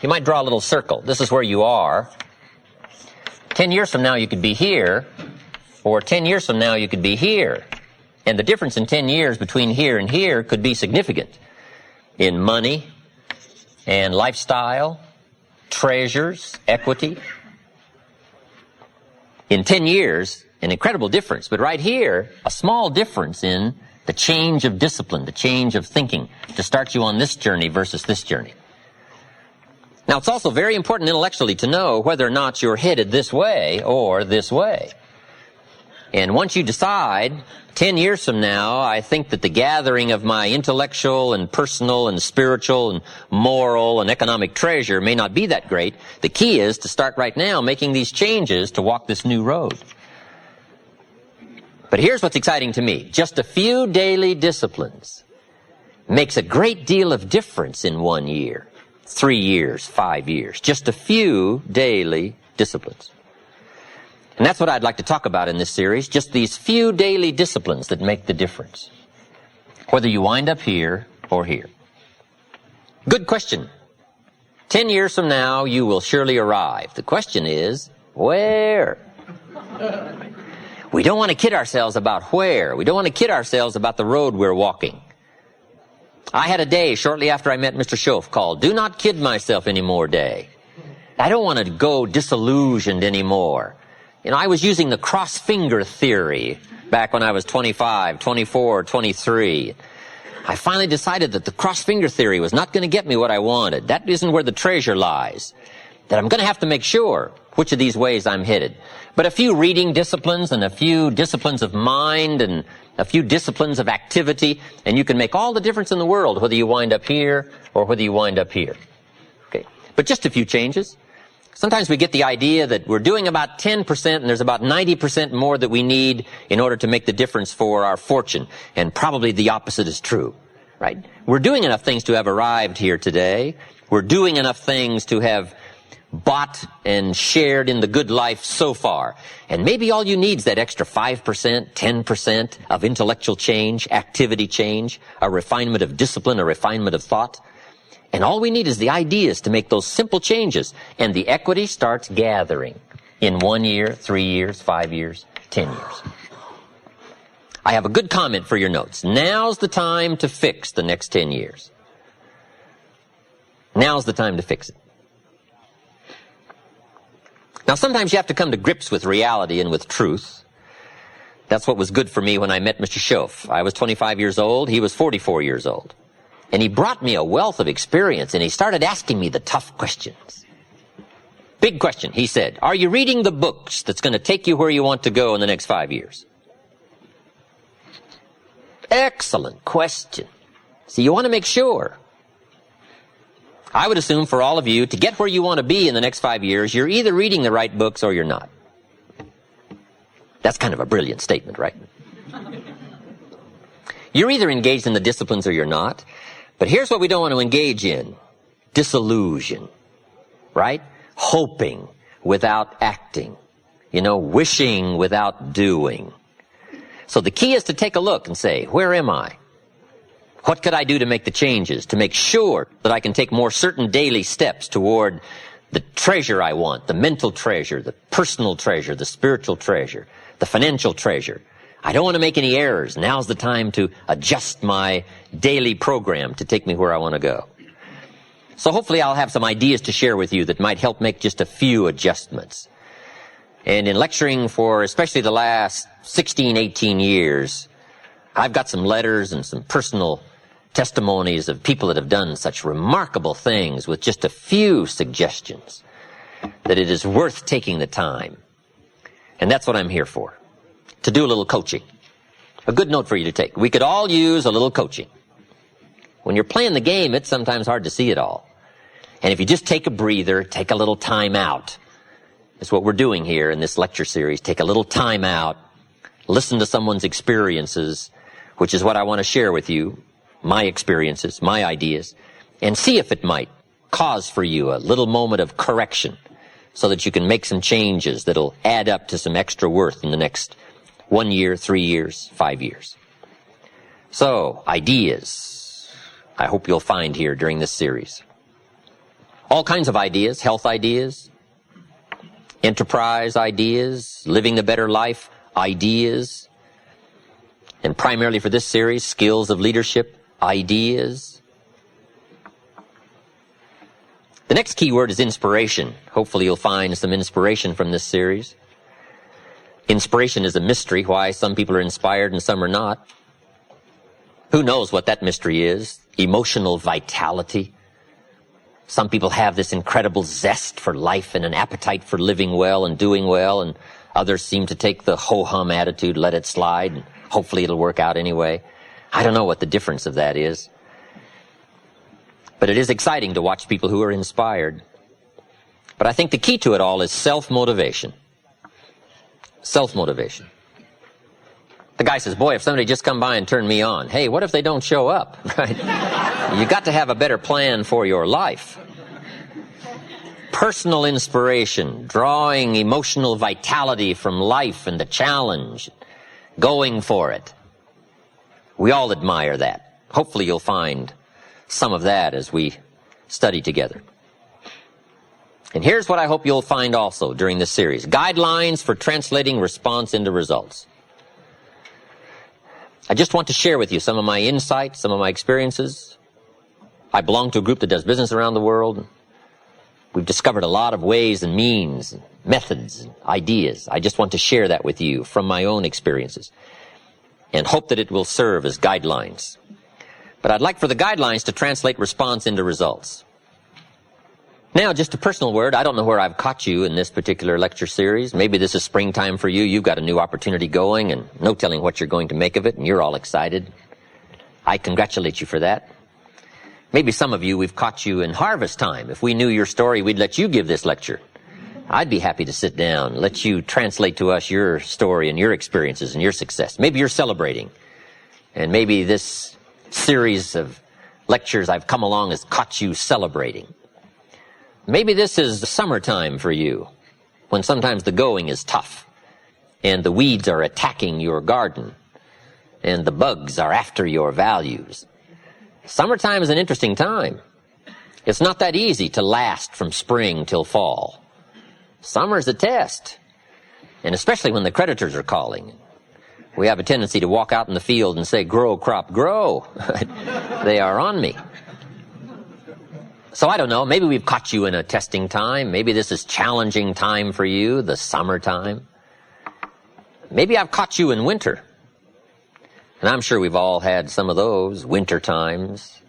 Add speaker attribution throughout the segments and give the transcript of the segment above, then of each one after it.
Speaker 1: You might draw a little circle. This is where you are. 10 years from now, you could be here, or 10 years from now, you could be here. And the difference in 10 years between here and here could be significant in money and lifestyle, treasures, equity. In 10 years, an incredible difference. But right here, a small difference in the change of discipline, the change of thinking to start you on this journey versus this journey. Now, it's also very important intellectually to know whether or not you're headed this way or this way. And once you decide, 10 years from now, I think that the gathering of my intellectual and personal and spiritual and moral and economic treasure may not be that great, the key is to start right now making these changes to walk this new road. But here's what's exciting to me. Just a few daily disciplines makes a great deal of difference in 1 year, 3 years, 5 years. Just a few daily disciplines. And that's what I'd like to talk about in this series, just these few daily disciplines that make the difference, whether you wind up here or here. Good question. 10 years from now, you will surely arrive. The question is, where? We don't want to kid ourselves about where. We don't want to kid ourselves about the road we're walking. I had a day shortly after I met Mr. Schoaf called "Do Not Kid Myself Anymore" day. I don't want to go disillusioned anymore. You know, I was using the cross-finger theory back when I was 25, 24, 23. I finally decided that the cross-finger theory was not going to get me what I wanted. That isn't where the treasure lies. That I'm going to have to make sure which of these ways I'm headed. But a few reading disciplines and a few disciplines of mind and a few disciplines of activity, and you can make all the difference in the world whether you wind up here or whether you wind up here. Okay. But just a few changes. Sometimes we get the idea that we're doing about 10% and there's about 90% more that we need in order to make the difference for our fortune. And probably the opposite is true, right? We're doing enough things to have arrived here today. We're doing enough things to have bought and shared in the good life so far. And maybe all you need is that extra 5%, 10% of intellectual change, activity change, a refinement of discipline, a refinement of thought. And all we need is the ideas to make those simple changes. And the equity starts gathering in 1 year, 3 years, 5 years, 10 years. I have a good comment for your notes. Now's the time to fix the next 10 years. Now's the time to fix it. Now, sometimes you have to come to grips with reality and with truth. That's what was good for me when I met Mr. Schoaf. I was 25 years old. He was 44 years old. And he brought me a wealth of experience, and he started asking me the tough questions. Big question, he said. Are you reading the books that's going to take you where you want to go in the next 5 years? Excellent question. See, you want to make sure. I would assume for all of you, to get where you want to be in the next 5 years, you're either reading the right books or you're not. That's kind of a brilliant statement, right? You're either engaged in the disciplines or you're not. But here's what we don't want to engage in. Disillusion, right? Hoping without acting. You know, wishing without doing. So the key is to take a look and say, where am I? What could I do to make the changes, to make sure that I can take more certain daily steps toward the treasure I want, the mental treasure, the personal treasure, the spiritual treasure, the financial treasure. I don't want to make any errors. Now's the time to adjust my daily program to take me where I want to go. So hopefully I'll have some ideas to share with you that might help make just a few adjustments. And in lecturing for especially the last 16, 18 years, I've got some letters and some personal testimonies of people that have done such remarkable things with just a few suggestions that it is worth taking the time. And that's what I'm here for. To do a little coaching. A good note for you to take. We could all use a little coaching. When you're playing the game, it's sometimes hard to see it all. And if you just take a breather, take a little time out. That's what we're doing here in this lecture series. Take a little time out. Listen to someone's experiences, which is what I want to share with you. My experiences, my ideas. And see if it might cause for you a little moment of correction so that you can make some changes that'll add up to some extra worth in the next 1 year, 3 years, 5 years. So, ideas I hope you'll find here during this series. All kinds of ideas, health ideas, enterprise ideas, living the better life ideas, and primarily for this series, skills of leadership ideas. The next key word is inspiration. Hopefully you'll find some inspiration from this series. Inspiration is a mystery, why some people are inspired and some are not. Who knows what that mystery is? Emotional vitality. Some people have this incredible zest for life and an appetite for living well and doing well, and others seem to take the ho-hum attitude, let it slide, and hopefully it'll work out anyway. I don't know what the difference of that is. But it is exciting to watch people who are inspired. But I think the key to it all is self-motivation. Self-motivation. The guy says, boy, if somebody just come by and turn me on, hey, what if they don't show up? Right? You got to have a better plan for your life. Personal inspiration, drawing emotional vitality from life and the challenge, going for it. We all admire that. Hopefully you'll find some of that as we study together. And here's what I hope you'll find also during this series. Guidelines for translating response into results. I just want to share with you some of my insights, some of my experiences. I belong to a group that does business around the world. We've discovered a lot of ways and means, and methods, and ideas. I just want to share that with you from my own experiences and hope that it will serve as guidelines. But I'd like for the guidelines to translate response into results. Now, just a personal word. I don't know where I've caught you in this particular lecture series. Maybe this is springtime for you. You've got a new opportunity going and no telling what you're going to make of it, and you're all excited. I congratulate you for that. Maybe some of you, we've caught you in harvest time. If we knew your story, we'd let you give this lecture. I'd be happy to sit down, let you translate to us your story and your experiences and your success. Maybe you're celebrating, and maybe this series of lectures I've come along has caught you celebrating. Maybe this is the summertime for you, when sometimes the going is tough, and the weeds are attacking your garden, and the bugs are after your values. Summertime is an interesting time. It's not that easy to last from spring till fall. Summer's a test, and especially when the creditors are calling. We have a tendency to walk out in the field and say, grow, crop, grow. They are on me. So I don't know, maybe we've caught you in a testing time. Maybe this is challenging time for you, the summertime. Maybe I've caught you in winter. And I'm sure we've all had some of those winter times,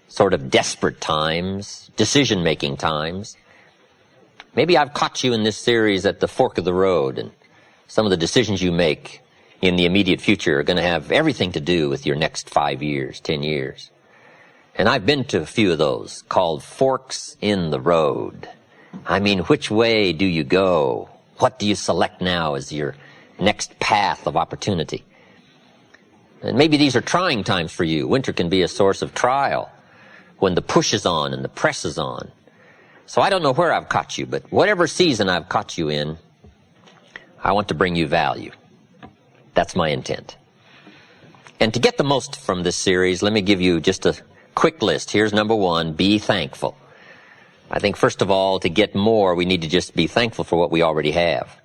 Speaker 1: sort of desperate times, decision-making times. Maybe I've caught you in this series at the fork of the road, and some of the decisions you make in the immediate future are going to have everything to do with your next 5 years, 10 years. And I've been to a few of those called forks in the road. I mean, which way do you go? What do you select now as your next path of opportunity? And maybe these are trying times for you. Winter can be a source of trial when the push is on and the press is on. So I don't know where I've caught you, but whatever season I've caught you in, I want to bring you value. That's my intent. And to get the most from this series, let me give you just a quick list. Here's number one, be thankful. I think first of all, to get more, we need to just be thankful for what we already have,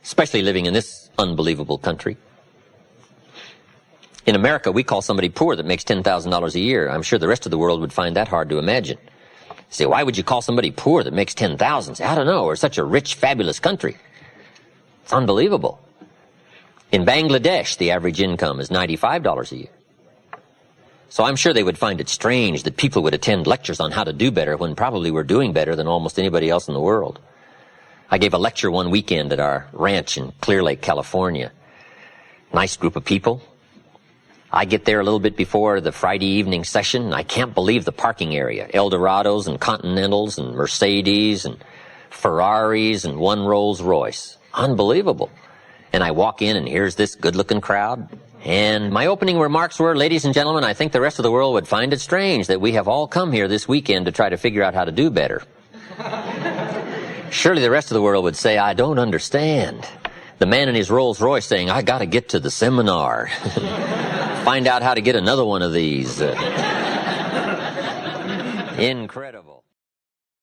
Speaker 1: especially living in this unbelievable country. In America, we call somebody poor that makes $10,000 a year. I'm sure the rest of the world would find that hard to imagine. Say, why would you call somebody poor that makes $10,000? Say, I don't know. We're such a rich, fabulous country. It's unbelievable. In Bangladesh, the average income is $95 a year. So I'm sure they would find it strange that people would attend lectures on how to do better when probably we're doing better than almost anybody else in the world. I gave a lecture one weekend at our ranch in Clear Lake, California. Nice group of people. I get there a little bit before the Friday evening session, and I can't believe the parking area. Eldorados and Continentals and Mercedes and Ferraris and one Rolls Royce. Unbelievable. And I walk in, and here's this good-looking crowd. And my opening remarks were, ladies and gentlemen, I think the rest of the world would find it strange that we have all come here this weekend to try to figure out how to do better. Surely the rest of the world would say, I don't understand. The man in his Rolls Royce saying, I got to get to the seminar. Find out how to get another one of these. Incredible.